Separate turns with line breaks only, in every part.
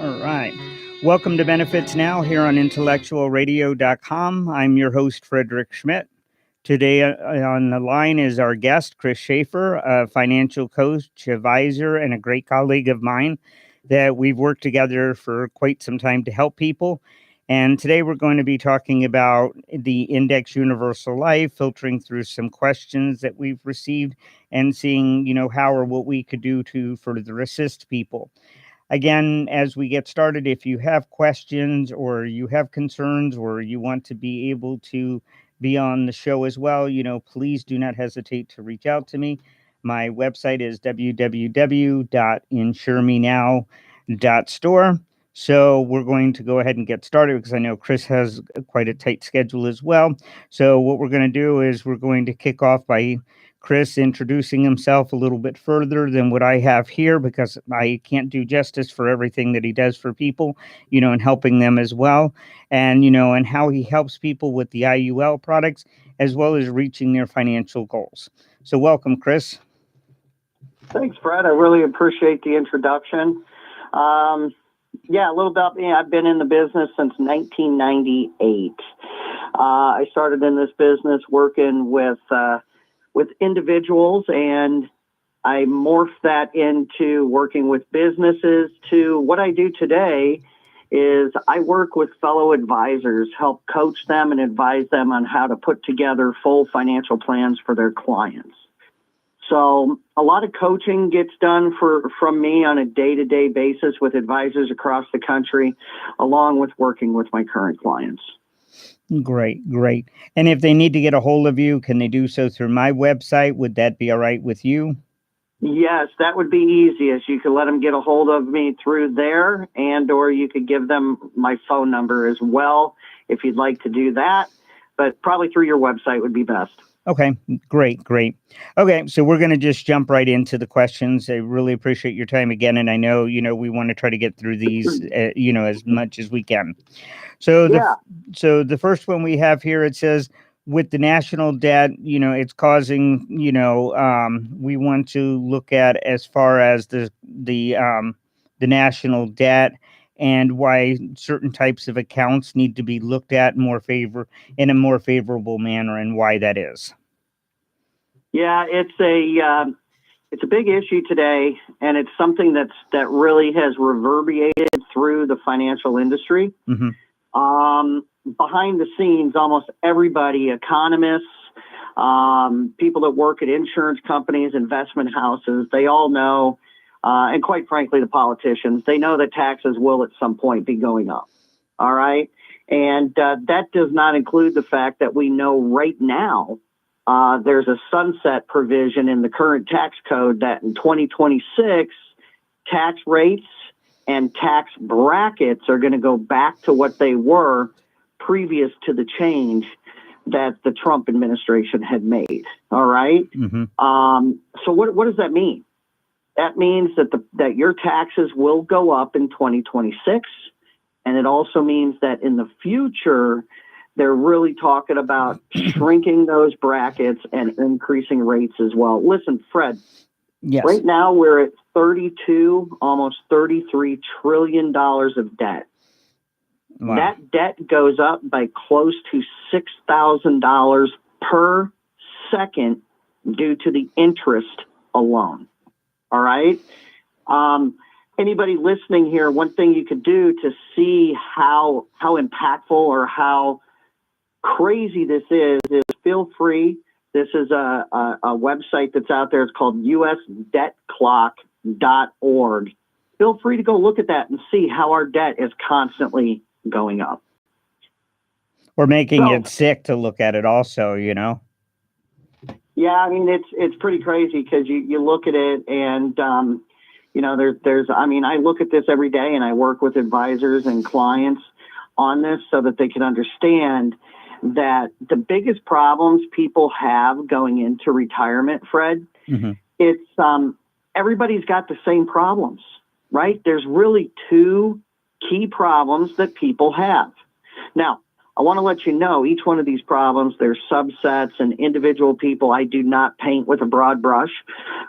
All right. Welcome to Benefits Now here on IntellectualRadio.com. I'm your host, Frederick Schmidt. Today on the line is our guest, Chris Schaefer, a financial coach, advisor, and a great colleague of mine that we've worked together for quite some time to help people. And today we're going to be talking about the Index Universal Life, filtering through some questions that we've received and seeing, how or what we could do to further assist people. Again, as we get started, if you have questions or you have concerns or you want to be able to be on the show as well, please do not hesitate to reach out to me. My website is www.insuremenow.store. So we're going to go ahead and get started because I know Chris has quite a tight schedule as well. So what we're going to do is we're going to kick off by Chris introducing himself a little bit further than what I have here, because I can't do justice for everything that he does for people, and helping them as well. And, and how he helps people with the IUL products, as well as reaching their financial goals. So welcome, Chris.
Thanks, Fred. I really appreciate the introduction. A little about me. I've been in the business since 1998. I started in this business working with individuals, and I morphed that into working with businesses. To what I do today is I work with fellow advisors, help coach them and advise them on how to put together full financial plans for their clients. So a lot of coaching gets done from me on a day-to-day basis with advisors across the country, along with working with my current clients.
Great. And if they need to get a hold of you, can they do so through my website? Would that be all right with you?
Yes, that would be easiest. You could let them get a hold of me through there, or you could give them my phone number as well if you'd like to do that. But probably through your website would be best. Okay,
great. Okay, so we're going to just jump right into the questions. I really appreciate your time again, and I know, we want to try to get through these, as much as we can. So the first one we have here, it says, with the national debt, it's causing, we want to look at as far as the national debt and why certain types of accounts need to be looked at in a more favorable manner, and why that is.
Yeah, it's a big issue today, and it's something that really has reverberated through the financial industry.
Mm-hmm.
Behind the scenes, almost everybody, economists, people that work at insurance companies, investment houses, they all know, and quite frankly, the politicians, they know that taxes will at some point be going up. All right. And that does not include the fact that we know right now there's a sunset provision in the current tax code that in 2026, tax rates and tax brackets are going to go back to what they were previous to the change that the Trump administration had made. All right.
Mm-hmm.
So what does that mean? That means that your taxes will go up in 2026. And it also means that in the future, they're really talking about shrinking those brackets and increasing rates as well. Listen, Fred,
yes.
Right now we're at almost $33 trillion of debt.
Wow.
That debt goes up by close to $6,000 per second due to the interest alone. All right. Anybody listening here, one thing you could do to see how impactful or how crazy this is feel free. This is a website that's out there. It's called usdebtclock.org. Feel free to go look at that and see how our debt is constantly going up.
We're making it sick to look at it also,
Yeah, I mean, it's pretty crazy because you look at it and, I look at this every day and I work with advisors and clients on this so that they can understand that the biggest problems people have going into retirement, Fred,
mm-hmm.
it's everybody's got the same problems, right? There's really two key problems that people have. Now, I want to let you know each one of these problems, there's subsets and individual people. I do not paint with a broad brush.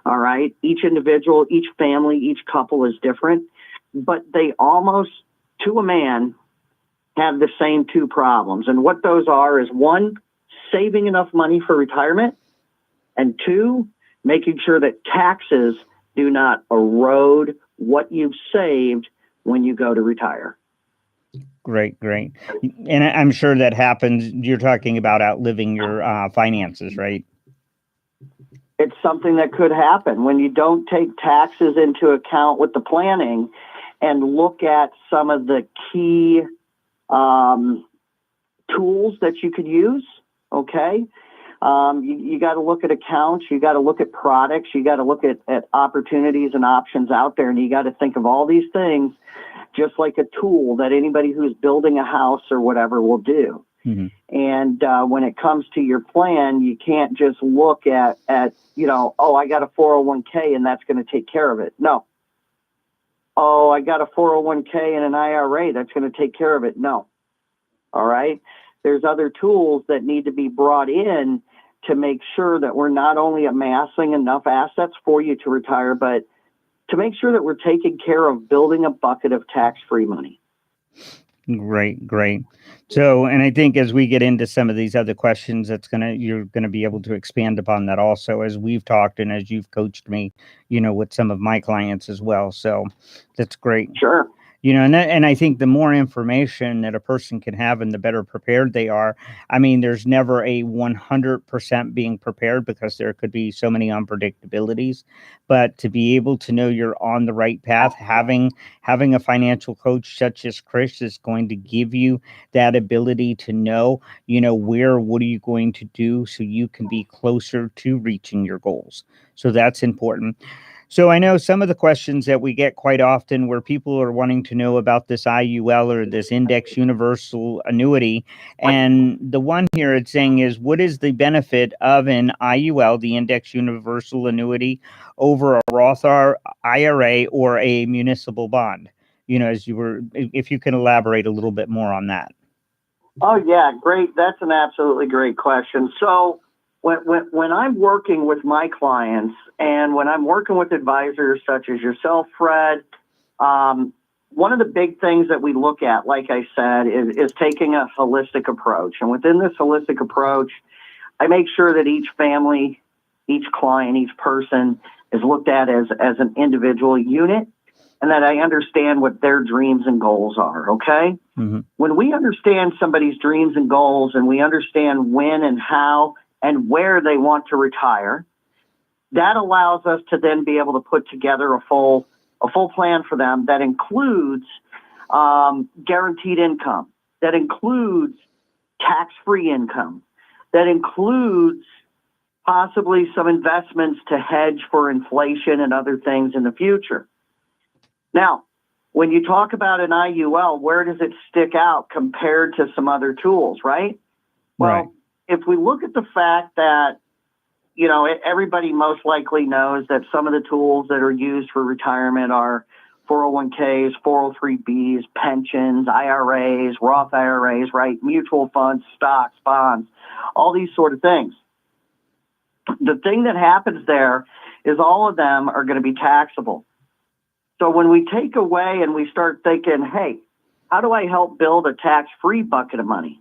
All right. Each individual, each family, each couple is different. but they almost, to a man, have the same two problems. And what those are is, one, saving enough money for retirement, and two, making sure that taxes do not erode what you've saved when you go to retire.
Great. And I'm sure that happens. You're talking about outliving your finances, right?
It's something that could happen when you don't take taxes into account with the planning and look at some of the key tools that you could use. Okay. You got to look at accounts. You got to look at products. You got to look at opportunities and options out there. And you got to think of all these things just like a tool that anybody who's building a house or whatever will do. Mm-hmm. And when it comes to your plan, you can't just look at I got a 401k and that's going to take care of it. No. Oh, I got a 401k and an IRA that's going to take care of it. No. All right. There's other tools that need to be brought in to make sure that we're not only amassing enough assets for you to retire, but to make sure that we're taking care of building a bucket of tax-free money.
Great. So, and I think as we get into some of these other questions, you're gonna be able to expand upon that also, as we've talked and as you've coached me, with some of my clients as well. So that's great.
Sure.
And I think the more information that a person can have and the better prepared they are. I mean, there's never a 100% being prepared because there could be so many unpredictabilities, but to be able to know you're on the right path, having a financial coach such as Chris is going to give you that ability to know, what are you going to do so you can be closer to reaching your goals. So that's important. So I know some of the questions that we get quite often where people are wanting to know about this IUL or this index universal annuity. And the one here it's saying is, what is the benefit of an IUL, the index universal annuity, over a Roth IRA or a municipal bond? If you can elaborate a little bit more on that.
Oh, yeah. Great. That's an absolutely great question. So when I'm working with my clients and when I'm working with advisors such as yourself, Fred, one of the big things that we look at, like I said, is taking a holistic approach. And within this holistic approach, I make sure that each family, each client, each person is looked at as an individual unit, and that I understand what their dreams and goals are, okay? Mm-hmm. When we understand somebody's dreams and goals and we understand when and how and where they want to retire, that allows us to then be able to put together a full plan for them that includes guaranteed income, that includes tax-free income, that includes possibly some investments to hedge for inflation and other things in the future. Now, when you talk about an IUL, where does it stick out compared to some other tools, right? Well, right. If we look at the fact that, everybody most likely knows that some of the tools that are used for retirement are 401ks, 403bs, pensions, IRAs, Roth IRAs, right? Mutual funds, stocks, bonds, all these sort of things. The thing that happens there is all of them are going to be taxable. So when we take away and we start thinking, hey, how do I help build a tax-free bucket of money?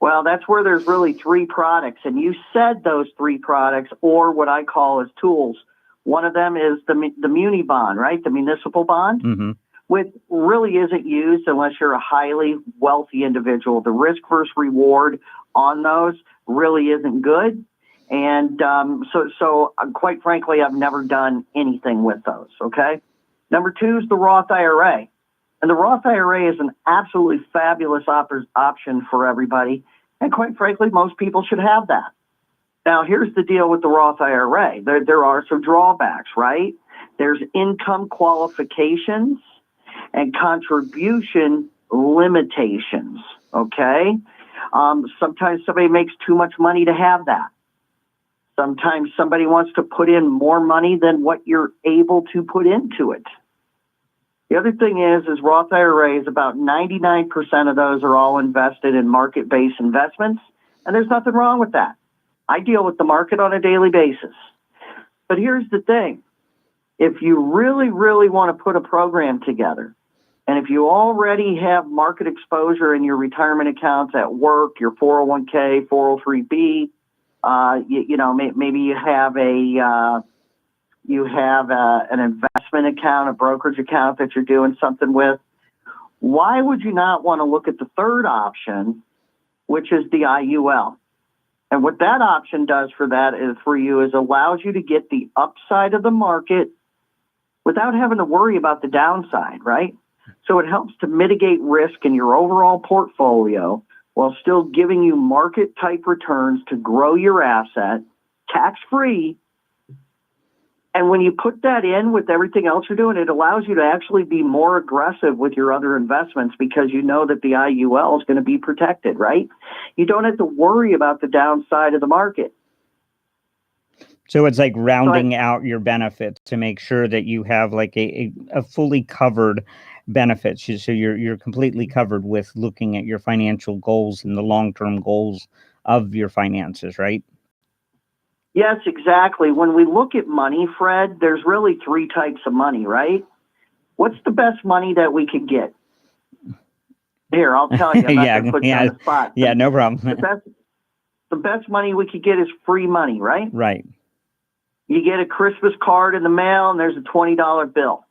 Well, that's where there's really three products. And you said those three products, or what I call as tools. One of them is the muni bond, right? The municipal bond, mm-hmm. which really isn't used unless you're a highly wealthy individual. The risk versus reward on those really isn't good. And so quite frankly, I've never done anything with those, okay? Number two is the Roth IRA. And the Roth IRA is an absolutely fabulous option for everybody. And quite frankly, most people should have that. Now, here's the deal with the Roth IRA. There are some drawbacks, right? There's income qualifications and contribution limitations, okay? Sometimes somebody makes too much money to have that. Sometimes somebody wants to put in more money than what you're able to put into it. The other thing is Roth IRAs, about 99% of those are all invested in market-based investments, and there's nothing wrong with that. I deal with the market on a daily basis. But here's the thing. if you really, really want to put a program together, and if you already have market exposure in your retirement accounts at work, your 401k, 403b, maybe you have an investment account, a brokerage account that you're doing something with. Why would you not want to look at the third option, which is the IUL? And what that option does for you is allows you to get the upside of the market without having to worry about the downside, right? So it helps to mitigate risk in your overall portfolio while still giving you market type returns to grow your asset tax-free. And when you put that in with everything else you're doing, it allows you to actually be more aggressive with your other investments because you know that the IUL is going to be protected, right? You don't have to worry about the downside of the market.
So it's like rounding out your benefits to make sure that you have like a fully covered benefits. So you're completely covered with looking at your financial goals and the long-term goals of your finances, right?
Yes, exactly. When we look at money, Fred, there's really three types of money, right? What's the best money that we could get? Here, I'll tell you. I'm not going to put you on the spot.
Yeah, no problem.
The best money we could get is free money, right?
Right.
You get a Christmas card in the mail and there's a $20 bill.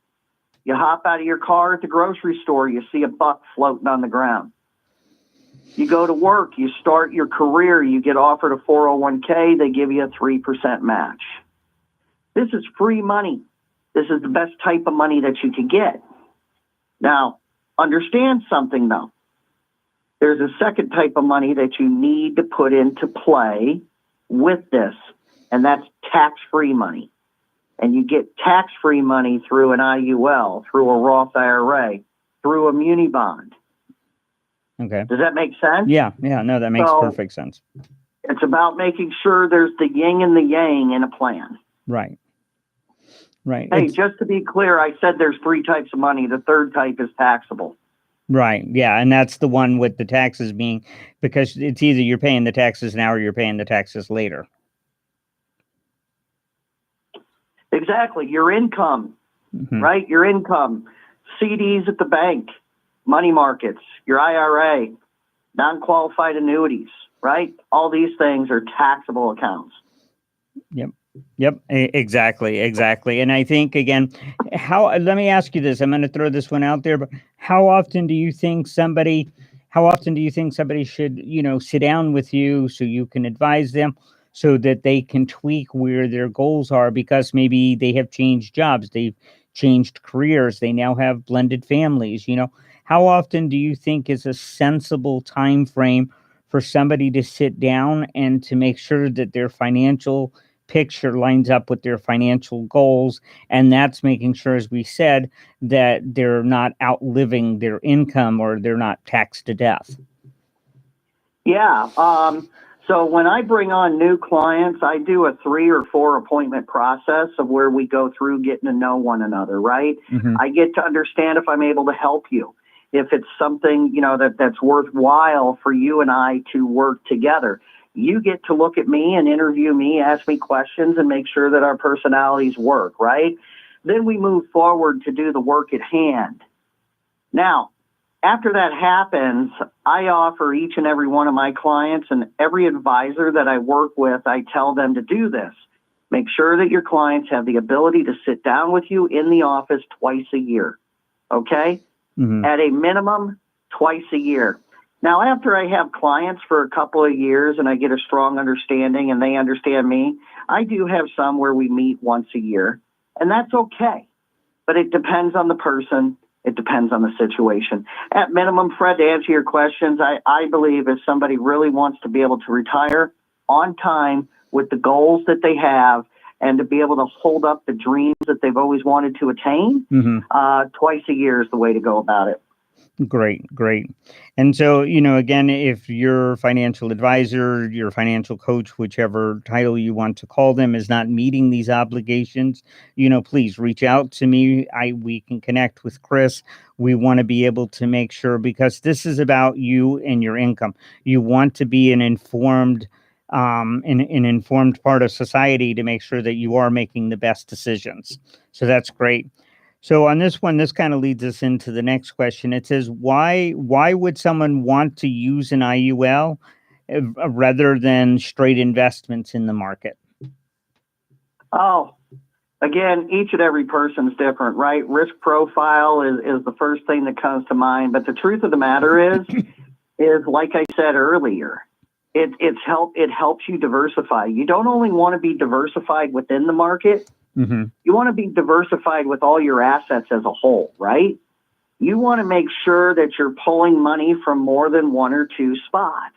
You hop out of your car at the grocery store, you see $1 floating on the ground. You go to work, you start your career, you get offered a 401k, they give you a 3% match. This is free money. This is the best type of money that you can get. Now, understand something though. There's a second type of money that you need to put into play with this, and that's tax-free money. And you get tax-free money through an IUL, through a Roth IRA, through a muni bond.
Okay.
Does that make sense?
Yeah. No, that makes perfect sense.
It's about making sure there's the yin and the yang in a plan.
Right.
Hey, just to be clear, I said there's three types of money. The third type is taxable.
Right. Yeah. And that's the one with the taxes being, because it's either you're paying the taxes now or you're paying the taxes later.
Exactly. Your income, right? Your income, CDs at the bank, money markets, your IRA, non-qualified annuities, right? All these things are taxable accounts.
Yep. Exactly. And I think, again, let me ask you this. I'm going to throw this one out there, but how often do you think somebody should, sit down with you so you can advise them so that they can tweak where their goals are, because maybe they have changed jobs, they've changed careers, they now have blended families, How often do you think is a sensible time frame for somebody to sit down and to make sure that their financial picture lines up with their financial goals? And that's making sure, as we said, that they're not outliving their income or they're not taxed to death.
Yeah. So when I bring on new clients, I do a 3 or 4 appointment process of where we go through getting to know one another, right? I get to understand if I'm able to help you, if it's something, that's worthwhile for you and I to work together. You get to look at me and interview me, ask me questions, and make sure that our personalities work, right? Then we move forward to do the work at hand. Now, after that happens, I offer each and every one of my clients and every advisor that I work with, I tell them to do this. Make sure that your clients have the ability to sit down with you in the office twice a year, okay? At a minimum, twice a year. Now, after I have clients for a couple of years and I get a strong understanding and they understand me, I do have some where we meet once a year, and that's okay. But it depends on the person. It depends on the situation. At minimum, Fred, to answer your questions, I believe if somebody really wants to be able to retire on time with the goals that they have and to be able to hold up the dreams that they've always wanted to attain, twice a year is the way to go about it.
Great. And so, again, if your financial advisor, your financial coach, whichever title you want to call them, is not meeting these obligations, please reach out to me. We can connect with Chris. We want to be able to make sure, because this is about you and your income. You want to be an informed an informed part of society to make sure that you are making the best decisions. So that's great. So on this one, this kind of leads us into the next question. It says, why would someone want to use an IUL rather than straight investments in the market?
Oh, again, each and every person's different, right? Risk profile is the first thing that comes to mind. But the truth of the matter is like I said earlier, it helps you diversify. You don't only want to be diversified within the market.
Mm-hmm.
You want to be diversified with all your assets as a whole, right? You want to make sure that you're pulling money from more than one or two spots.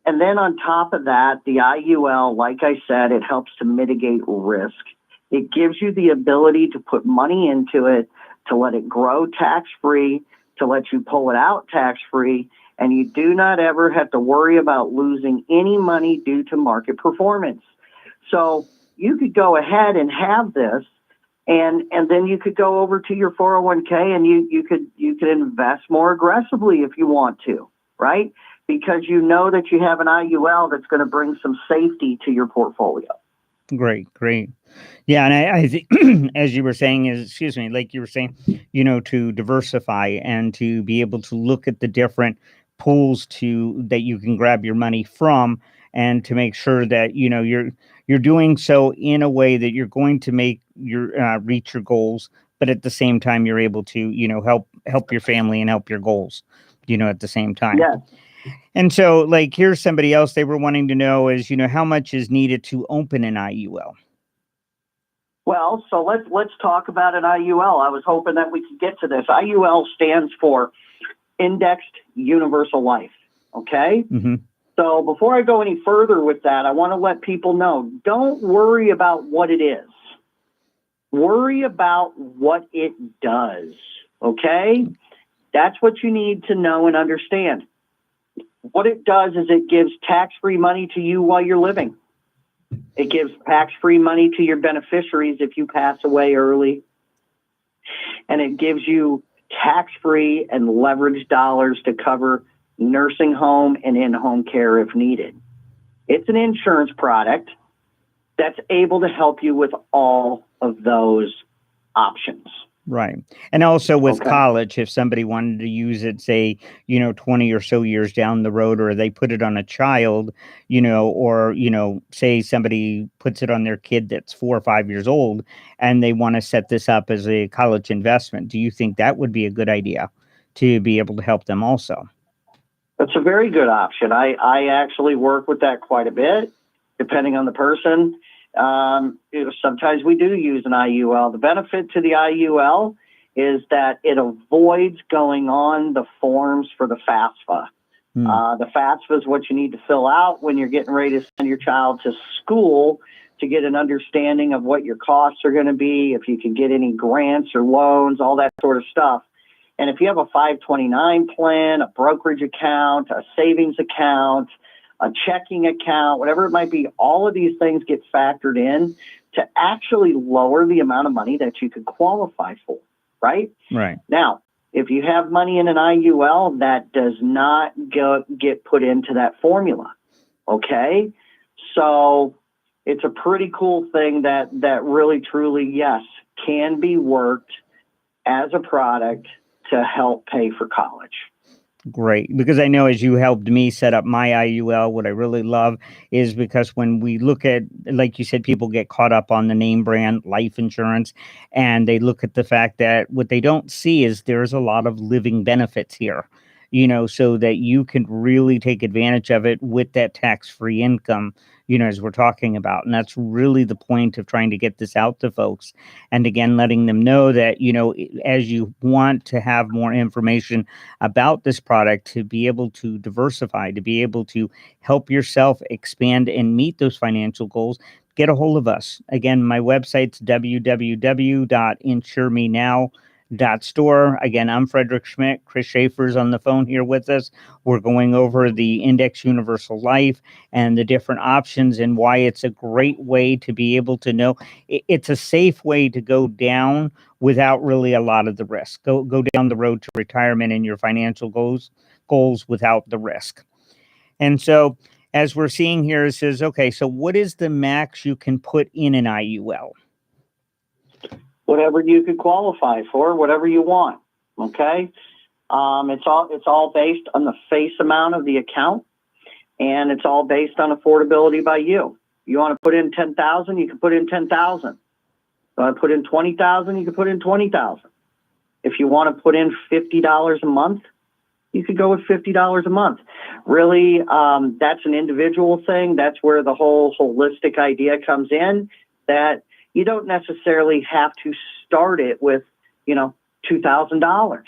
And then on top of that, the IUL, like I said, it helps to mitigate risk. It gives you the ability to put money into it, to let it grow tax-free, to let you pull it out tax-free, and you do not ever have to worry about losing any money due to market performance. So you could go ahead and have this, and then you could go over to your 401k and you could invest more aggressively if you want to, right? Because you know that you have an IUL that's going to bring some safety to your portfolio.
Great. Yeah, and I think, as you were saying, like you were saying, to diversify and to be able to look at the different pools that you can grab your money from, and to make sure that you're doing so in a way that you're going to make your reach your goals, but at the same time you're able to help your family and help your goals, at the same time.
Yes.
And so, like, here's somebody else they were wanting to know is, how much is needed to open an IUL?
Well, so let's talk about an IUL. I was hoping that we could get to this. IUL stands for Indexed Universal Life. Okay.
Mm-hmm.
So before I go any further with that, I want to let people know, don't worry about what it is. Worry about what it does. Okay. That's what you need to know and understand. What it does is it gives tax-free money to you while you're living. It gives tax-free money to your beneficiaries if you pass away early. And it gives you tax-free and leveraged dollars to cover nursing home and in-home care if needed. It's an insurance product that's able to help you with all of those options.
Right. And also with college, if somebody wanted to use it, say, 20 or so years down the road, or they put it on a child, or, say somebody puts it on their kid that's 4 or 5 years old and they want to set this up as a college investment. Do you think that would be a good idea to be able to help them also?
That's a very good option. I actually work with that quite a bit, depending on the person. Sometimes we do use an IUL. The benefit to the IUL is that it avoids going on the forms for the FAFSA. The FAFSA is what you need to fill out when you're getting ready to send your child to school to get an understanding of what your costs are going to be, if you can get any grants or loans, all that sort of stuff. And if you have a 529 plan, a brokerage account, a savings account, a checking account, whatever it might be, all of these things get factored in to actually lower the amount of money that you could qualify for, right?
Right.
Now, if you have money in an IUL, that does not get put into that formula, okay? So it's a pretty cool thing that really, truly, yes, can be worked as a product to help pay for college.
Great. Because I know as you helped me set up my IUL, what I really love is because when we look at, like you said, people get caught up on the name brand life insurance, and they look at the fact that what they don't see is there's a lot of living benefits here, so that you can really take advantage of it with that tax-free income, as we're talking about. And that's really the point of trying to get this out to folks. And again, letting them know that, as you want to have more information about this product, to be able to diversify, to be able to help yourself expand and meet those financial goals, get a hold of us. Again, my website's www.insuremenow.store. Again, I'm Frederick Schmidt. Chris Schaefer's on the phone here with us. We're going over the Index Universal Life and the different options and why it's a great way to be able to know. It's a safe way to go down without really a lot of the risk. Go down the road to retirement and your financial goals without the risk. And so as we're seeing here, it says, okay, so what is the max you can put in an IUL?
Whatever you could qualify for, whatever you want. Okay. It's all based on the face amount of the account, and it's all based on affordability by you. You want to put in 10,000, you can put in 10,000. You want to put in 20,000, you can put in 20,000. If you want to put in $50 a month, you could go with $50 a month. Really, that's an individual thing. That's where the whole holistic idea comes in, that you don't necessarily have to start it with, $2,000.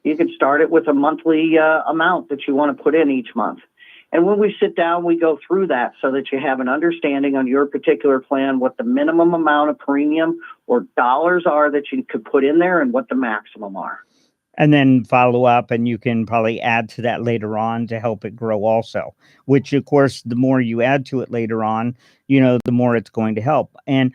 You can start it with a monthly amount that you want to put in each month. And when we sit down, we go through that so that you have an understanding on your particular plan, what the minimum amount of premium or dollars are that you could put in there and what the maximum are.
And then follow up, and you can probably add to that later on to help it grow also, which of course, the more you add to it later on, the more it's going to help. And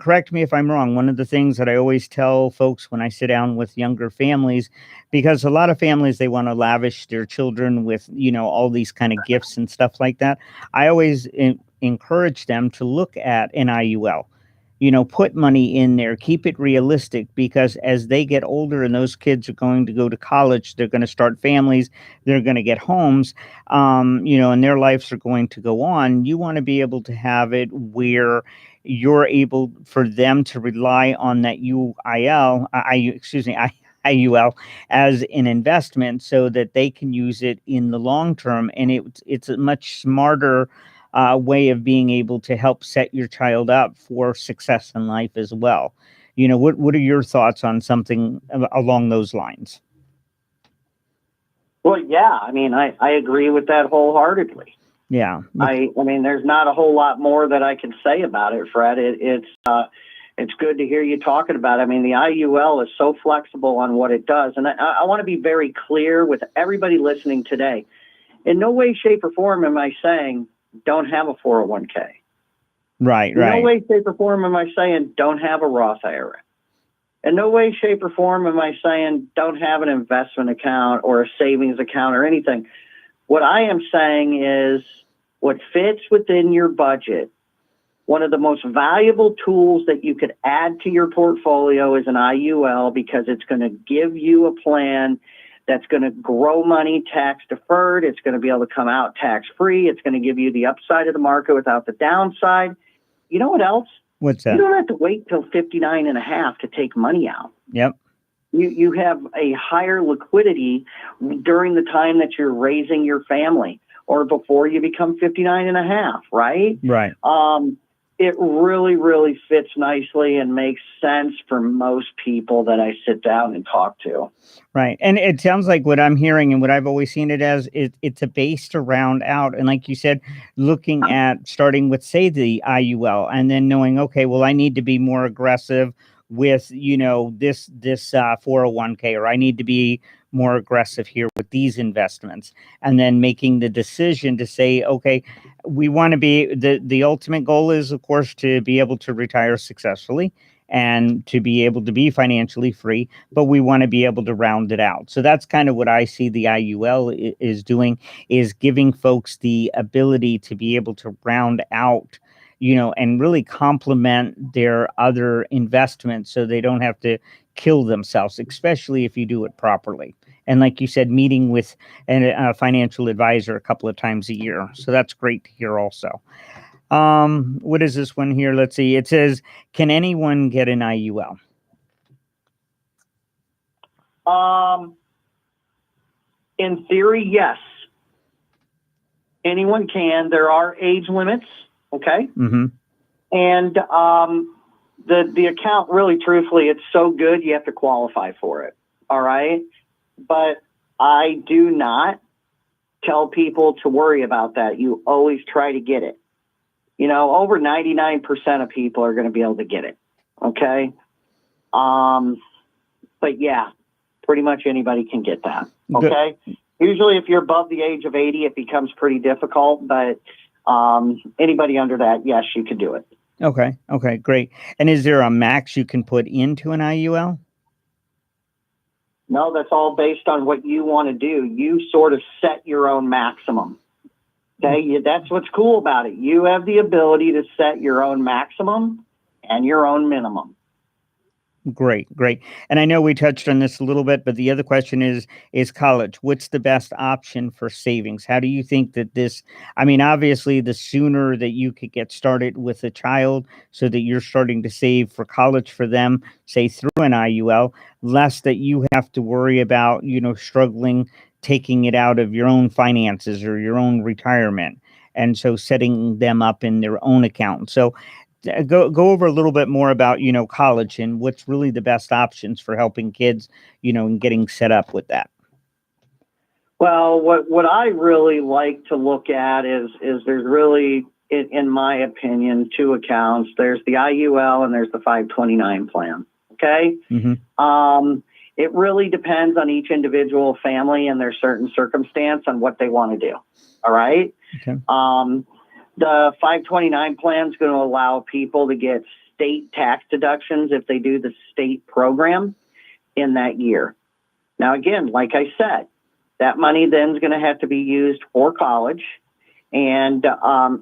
correct me if I'm wrong. One of the things that I always tell folks when I sit down with younger families, because a lot of families, they want to lavish their children with, all these kind of gifts and stuff like that. I always encourage them to look at an IUL. Put money in there, keep it realistic, because as they get older and those kids are going to go to college, they're going to start families, they're going to get homes, and their lives are going to go on. You want to be able to have it where you're able for them to rely on that IUL as an investment so that they can use it in the long term. And it's a much smarter way of being able to help set your child up for success in life as well. What are your thoughts on something along those lines?
Well, yeah, I agree with that wholeheartedly.
Yeah.
There's not a whole lot more that I can say about it, Fred. It's good to hear you talking about it. The IUL is so flexible on what it does. And I want to be very clear with everybody listening today. In no way, shape, or form am I saying don't have a 401k.
Right.
In no way, shape, or form am I saying don't have a Roth IRA. In no way, shape, or form am I saying don't have an investment account or a savings account or anything. What I am saying is what fits within your budget. One of the most valuable tools that you could add to your portfolio is an IUL, because it's going to give you a plan that's going to grow money tax deferred. It's going to be able to come out tax free. It's going to give you the upside of the market without the downside. You know what else?
What's that?
You don't have to wait till 59 and a half to take money out.
Yep.
You have a higher liquidity during the time that you're raising your family or before you become 59 and a half, right?
Right.
It really, really fits nicely and makes sense for most people that I sit down and talk to.
Right. And it sounds like what I'm hearing and what I've always seen it as, it's a base to round out. And like you said, looking at starting with, say, the IUL, and then knowing, okay, well, I need to be more aggressive with, this 401k, or I need to be more aggressive here with these investments, and then making the decision to say, okay, we want to be, the ultimate goal is, of course, to be able to retire successfully and to be able to be financially free, but we want to be able to round it out. So that's kind of what I see the IUL is doing, is giving folks the ability to be able to round out, and really complement their other investments so they don't have to kill themselves, especially if you do it properly. And like you said, meeting with a financial advisor a couple of times a year. So that's great to hear also. What is this one here? Let's see. It says, can anyone get an IUL?
In theory, yes. Anyone can. There are age limits. Okay.
Mm-hmm.
And the account, really, truthfully, it's so good you have to qualify for it. All right. But I do not tell people to worry about that. You always try to get it. Over 99% of people are going to be able to get it. Okay. But yeah, pretty much anybody can get that. Okay. Good. Usually if you're above the age of 80, it becomes pretty difficult, but anybody under that, yes, you could do it.
Okay. Okay, great. And is there a max you can put into an IUL?
No, that's all based on what you want to do. You sort of set your own maximum. Okay, that's what's cool about it. You have the ability to set your own maximum and your own minimum.
Great, great. And I know we touched on this a little bit, but the other question is college. What's the best option for savings? How do you think that this, I mean, obviously the sooner that you could get started with a child so that you're starting to save for college for them, say through an IUL, less that you have to worry about, struggling taking it out of your own finances or your own retirement. And so setting them up in their own account. So go over a little bit more about college and what's really the best options for helping kids and getting set up with that.
Well, what I really like to look at is there's really, in my opinion, two accounts. There's the IUL and there's the 529 plan. Okay.
Mm-hmm.
It really depends on each individual family and their certain circumstance on what they want to do. All right.
Okay.
The 529 plan is going to allow people to get state tax deductions if they do the state program in that year. Now, again, like I said, that money then is going to have to be used for college, and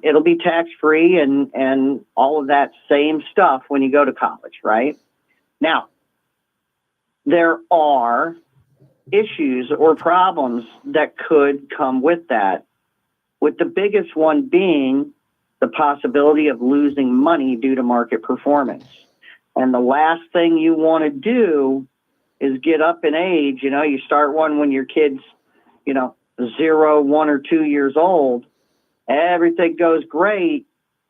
it'll be tax-free and all of that same stuff when you go to college, right? Now, there are issues or problems that could come with that, with the biggest one being the possibility of losing money due to market performance. And the last thing you want to do is get up in age. You start one when your kid's, 0, 1, or 2 years old. Everything goes great.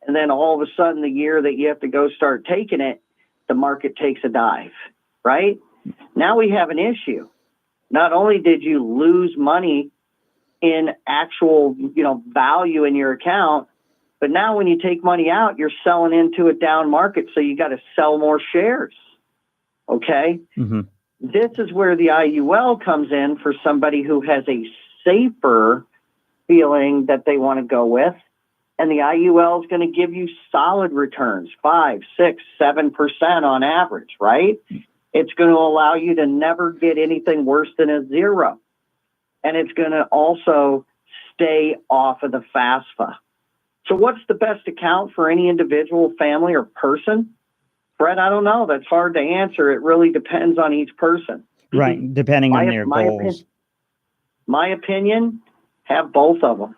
And then all of a sudden, the year that you have to go start taking it, the market takes a dive, right? Now we have an issue. Not only did you lose money in actual, value in your account, but now when you take money out, you're selling into a down market. So you got to sell more shares. Okay.
Mm-hmm.
This is where the IUL comes in for somebody who has a safer feeling that they want to go with. And the IUL is going to give you solid returns, 5, 6, 7% on average, right? It's going to allow you to never get anything worse than a 0. And it's going to also stay off of the FAFSA. So what's the best account for any individual family or person? Fred, I don't know. That's hard to answer. It really depends on each person.
Right, depending on their goals.
My opinion, have both of them.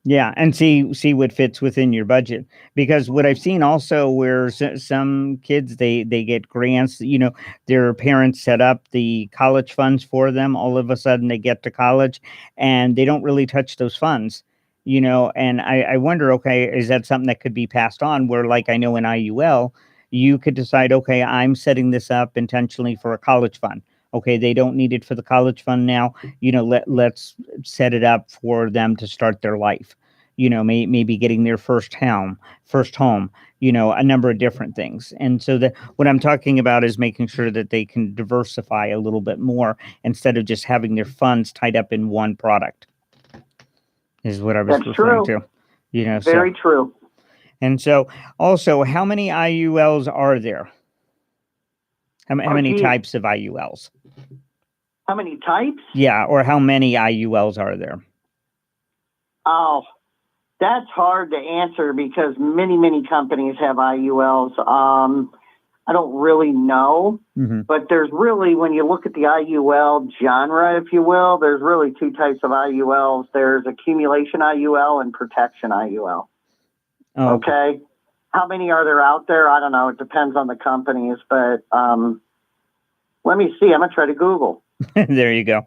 Yeah, and see what fits within your budget. Because what I've seen also where some kids, they get grants, their parents set up the college funds for them. All of a sudden they get to college and they don't really touch those funds, and I wonder, okay, is that something that could be passed on where, like I know in IUL, you could decide, okay, I'm setting this up intentionally for a college fund. Okay, they don't need it for the college fund now. Let's set it up for them to start their life. Maybe getting their first home. A number of different things. And so what I'm talking about is making sure that they can diversify a little bit more instead of just having their funds tied up in one product. Is what I was referring to.
Very true.
And so, also, how many IULs are there? How many types of IULs?
How many types?
Yeah, or how many IULs are there?
Oh, that's hard to answer because many, many companies have IULs. I don't really know, but there's really, when you look at the IUL genre, if you will, there's really two types of IULs. There's accumulation IUL and protection IUL. Oh. Okay. How many are there out there? I don't know. It depends on the companies, but let me see. I'm going to try to Google.
There you go.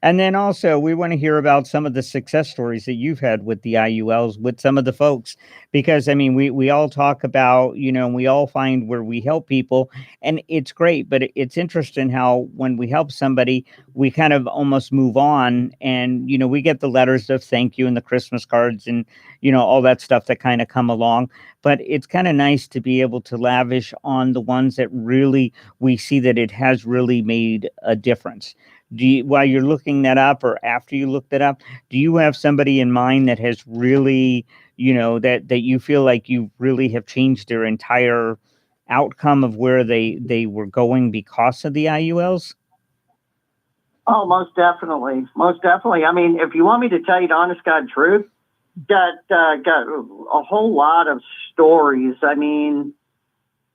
And then also, we want to hear about some of the success stories that you've had with the IULs with some of the folks, because I mean, we all talk about, we all find where we help people and it's great, but it's interesting how when we help somebody, we kind of almost move on and, we get the letters of thank you and the Christmas cards and, all that stuff that kind of come along. But it's kind of nice to be able to lavish on the ones that really we see that it has really made a difference. While you're looking that up or after you look that up, do you have somebody in mind that has really, that you feel like you really have changed their entire outcome of where they were going because of the IULs?
Oh, most definitely. I mean, if you want me to tell you the honest God truth, got a whole lot of stories. I mean,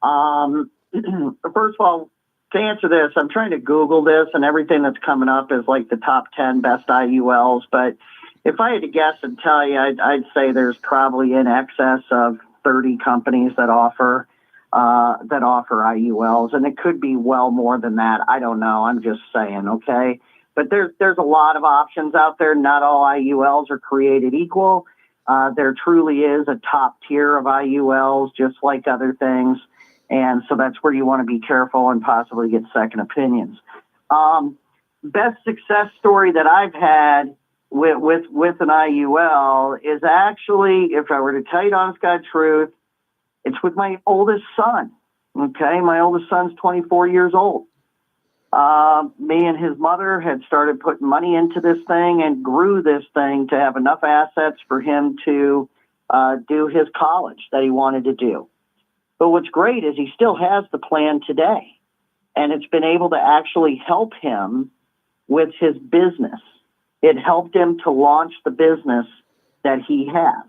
first of all, to answer this, I'm trying to Google this, and everything that's coming up is like the top 10 best IULs. But if I had to guess and tell you, I'd say there's probably in excess of 30 companies that offer IULs, and it could be well more than that. I don't know. I'm just saying, okay? But there's a lot of options out there. Not all IULs are created equal. There truly is a top tier of IULs, just like other things. And so that's where you want to be careful and possibly get second opinions. Best success story that I've had with an IUL is actually, if I were to tell you the honest God truth, it's with my oldest son. Okay, my oldest son's 24 years old. Me and his mother had started putting money into this thing and grew this thing to have enough assets for him to do his college that he wanted to do. But what's great is he still has the plan today, and it's been able to actually help him with his business. It helped him to launch the business that he has.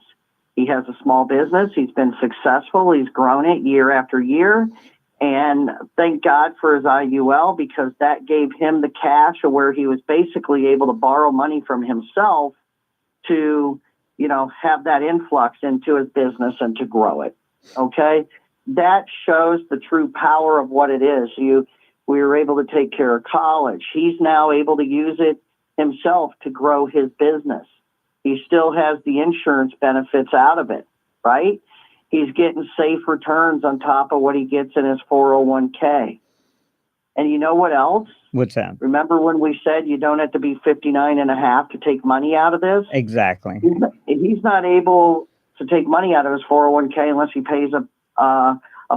He has a small business. He's been successful. He's grown it year after year. And thank God for his IUL, because that gave him the cash where he was basically able to borrow money from himself to, have that influx into his business and to grow it. Okay. That shows the true power of what it is. We were able to take care of college. He's now able to use it himself to grow his business. He still has the insurance benefits out of it, right? He's getting safe returns on top of what he gets in his 401k. And you know what else?
What's that?
Remember when we said you don't have to be 59 and a half to take money out of this?
Exactly.
He's not able to take money out of his 401k unless he pays a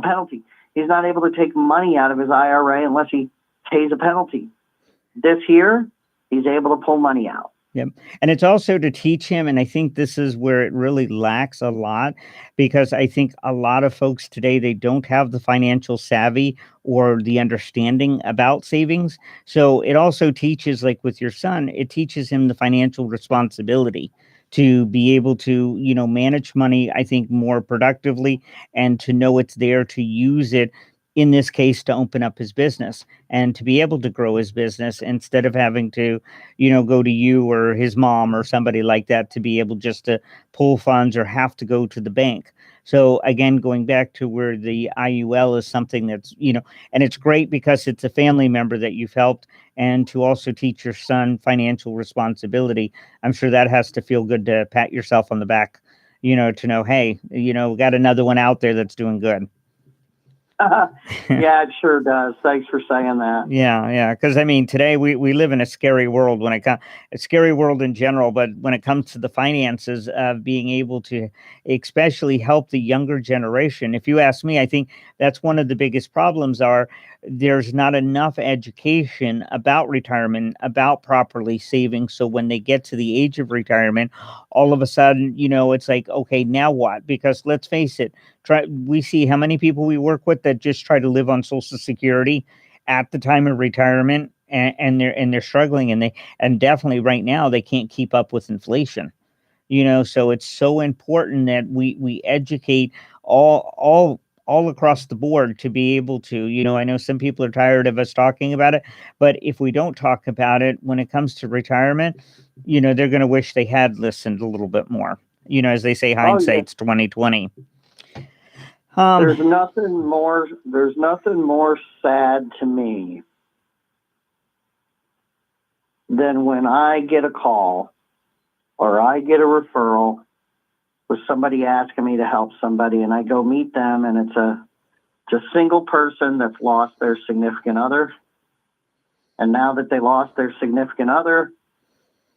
penalty. He's not able to take money out of his IRA unless he pays a penalty. This year, he's able to pull money out.
Yep. And it's also to teach him. And I think this is where it really lacks a lot, because I think a lot of folks today, they don't have the financial savvy or the understanding about savings. So it also teaches, like with your son, it teaches him the financial responsibility to be able to, manage money, I think, more productively, and to know it's there to use it, in this case, to open up his business and to be able to grow his business instead of having to, go to you or his mom or somebody like that to be able just to pull funds or have to go to the bank. So again, going back to where the IUL is something that's, and it's great because it's a family member that you've helped, and to also teach your son financial responsibility. I'm sure that has to feel good to pat yourself on the back, to know, hey, got another one out there that's doing good.
Yeah, it sure does. Thanks for saying that.
Yeah. Because today we live in a scary world a scary world in general, but when it comes to the finances of being able to especially help the younger generation, if you ask me, I think that's one of the biggest problems there's not enough education about retirement, about properly saving. So when they get to the age of retirement, all of a sudden, it's like, okay, now what? Because let's face it, we see how many people we work with that just try to live on Social Security at the time of retirement, and they're struggling, and definitely right now they can't keep up with inflation. So it's so important that we educate all across the board to be able to, I know some people are tired of us talking about it, but if we don't talk about it when it comes to retirement, they're going to wish they had listened a little bit more. As they say, hindsight's 2020.
There's nothing more sad to me than when I get a call or I get a referral with somebody asking me to help somebody, and I go meet them, and it's a single person that's lost their significant other. And now that they lost their significant other,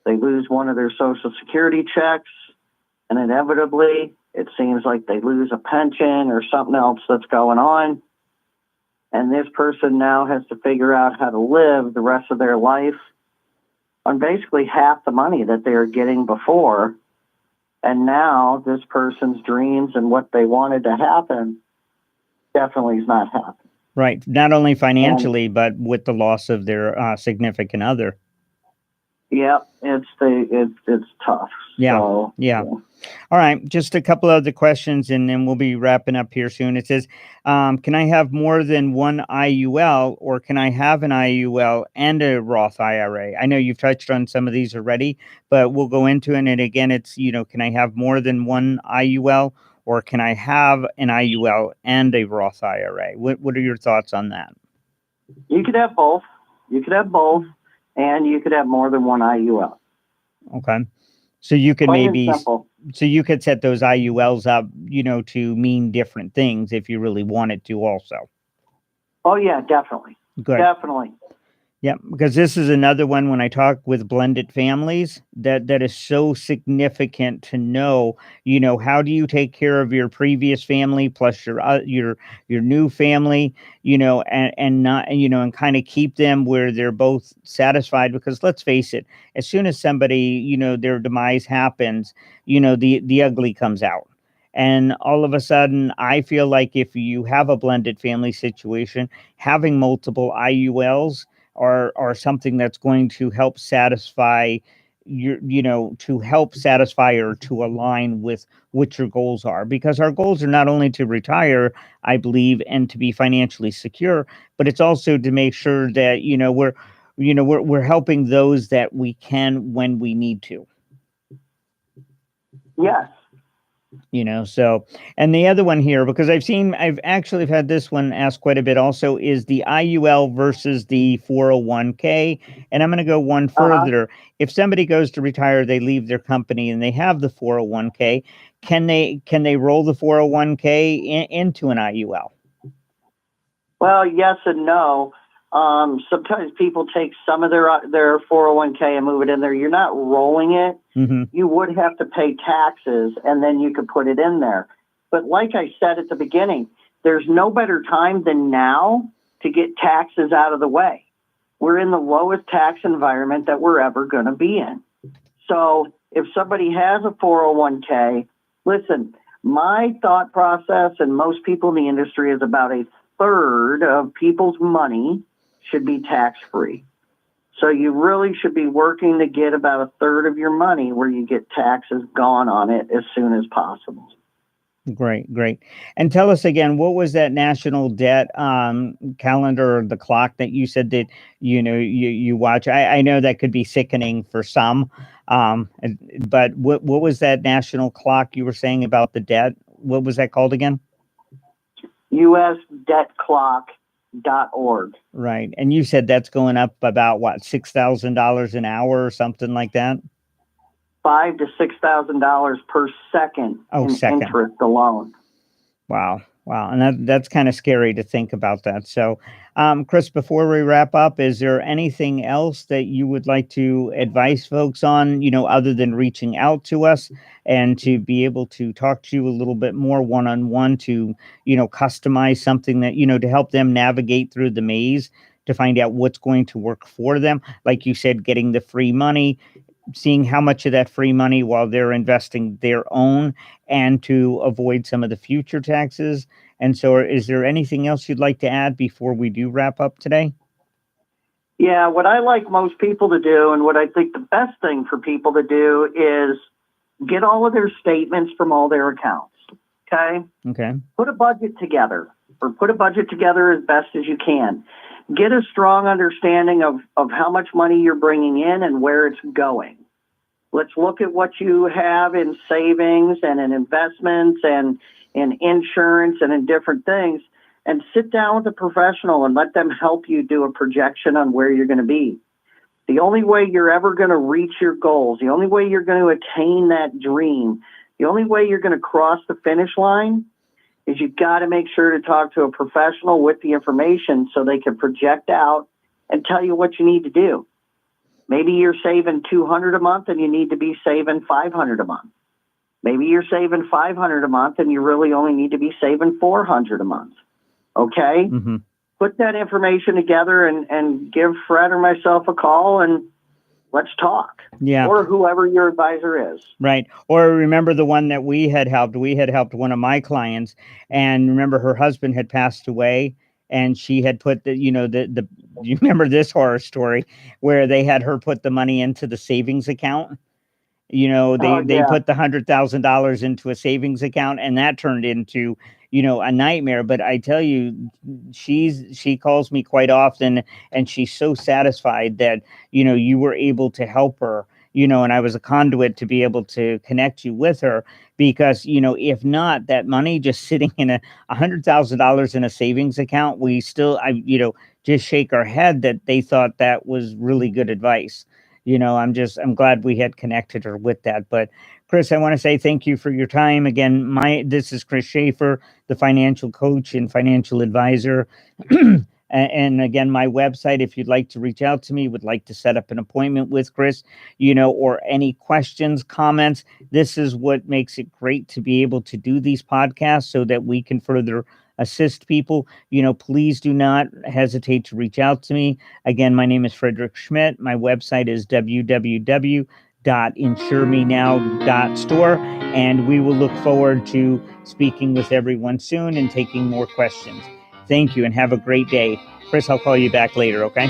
they lose one of their Social Security checks, and inevitably it seems like they lose a pension or something else that's going on. And this person now has to figure out how to live the rest of their life on basically half the money that they were getting before. And now this person's dreams and what they wanted to happen definitely is not happening.
Right. Not only financially, but with the loss of their significant other.
Yeah, it's tough.
Yeah.
So,
Yeah. All right. Just a couple other questions and then we'll be wrapping up here soon. It says, can I have more than one IUL or can I have an IUL and a Roth IRA? I know you've touched on some of these already, but we'll go into it. And again, it's, can I have more than one IUL or can I have an IUL and a Roth IRA? What are your thoughts on that?
You could have both. You could have both, and you could have more than one IUL.
Okay. So you could
Plain and
maybe,
simple.
so you could set those IULs up, to mean different things if you really wanted to also.
Oh, yeah, definitely.
Good.
Definitely.
Yeah, because this is another one when I talk with blended families that is so significant to know, how do you take care of your previous family plus your new family, and not, and kind of keep them where they're both satisfied because let's face it, as soon as somebody, their demise happens, the ugly comes out. And all of a sudden, I feel like if you have a blended family situation, having multiple IULs are something that's going to help satisfy to help satisfy or to align with what your goals are, because our goals are not only to retire, I believe, and to be financially secure, but it's also to make sure that we're helping those that we can when we need to.
Yes.
So, and the other one here, because I've actually had this one asked quite a bit also, is the IUL versus the 401k. And I'm going to go one further. If somebody goes to retire, they leave their company and they have the 401k, can they roll the 401k into an IUL?
Well, yes and no. Sometimes people take some of their 401k and move it in there. You're not rolling it.
Mm-hmm.
You would have to pay taxes, and then you could put it in there. But like I said at the beginning, there's no better time than now to get taxes out of the way. We're in the lowest tax environment that we're ever going to be in. So if somebody has a 401k, listen, my thought process, and most people in the industry, is about a third of people's money should be tax-free. So you really should be working to get about a third of your money where you get taxes gone on it as soon as possible.
Great. And tell us again, what was that national debt calendar or the clock that you said that, you watch? I know that could be sickening for some, but what was that national clock you were saying about the debt? What was that called again?
USDebtClock.org.
Right. And you said that's going up about what, $6,000 an hour or something like that?
$5,000 to $6,000 per second interest alone.
Wow. And that's kind of scary to think about that. So, Chris, before we wrap up, is there anything else that you would like to advise folks on, other than reaching out to us and to be able to talk to you a little bit more one-on-one to, customize something that, to help them navigate through the maze to find out what's going to work for them? Like you said, getting the free money, seeing how much of that free money while they're investing their own, and to avoid some of the future taxes. And so is there anything else you'd like to add before we do wrap up today?
Yeah, what I like most people to do, and what I think the best thing for people to do, is get all of their statements from all their accounts. Okay. Put a budget together as best as you can. Get a strong understanding of how much money you're bringing in and where it's going. Let's look at what you have in savings and in investments and in insurance and in different things, and sit down with a professional and let them help you do a projection on where you're going to be. The only way you're ever going to reach your goals, the only way you're going to attain that dream, the only way you're going to cross the finish line is you've got to make sure to talk to a professional with the information so they can project out and tell you what you need to do. Maybe you're saving $200 a month and you need to be saving $500 a month. Maybe you're saving $500 a month and you really only need to be saving $400 a month. Okay?
Mm-hmm.
Put that information together and give Fred or myself a call and let's talk.
Yeah.
Or whoever your advisor is.
Right. Or remember the one that we had helped one of my clients, and remember her husband had passed away, and she had put the you remember this horror story where they had her put the money into the savings account.
Oh,
They
yeah.
put the $100,000 into a savings account, and that turned into a nightmare. But I tell you, she calls me quite often, and she's so satisfied that you were able to help her. And I was a conduit to be able to connect you with her, because if not, that money just sitting in $100,000 in a savings account, we still just shake our head that they thought that was really good advice. I'm glad we had connected her with that. But Chris, I want to say thank you for your time again. This is Chris Schaefer, the financial coach and financial advisor. And again, my website, if you'd like to reach out to me, would like to set up an appointment with Chris, or any questions, comments, this is what makes it great to be able to do these podcasts so that we can further assist people. Please do not hesitate to reach out to me. Again, my name is Frederick Schmidt. My website is www.insuremenow.store, and we will look forward to speaking with everyone soon and taking more questions. Thank you, and have a great day. Chris, I'll call you back later, okay?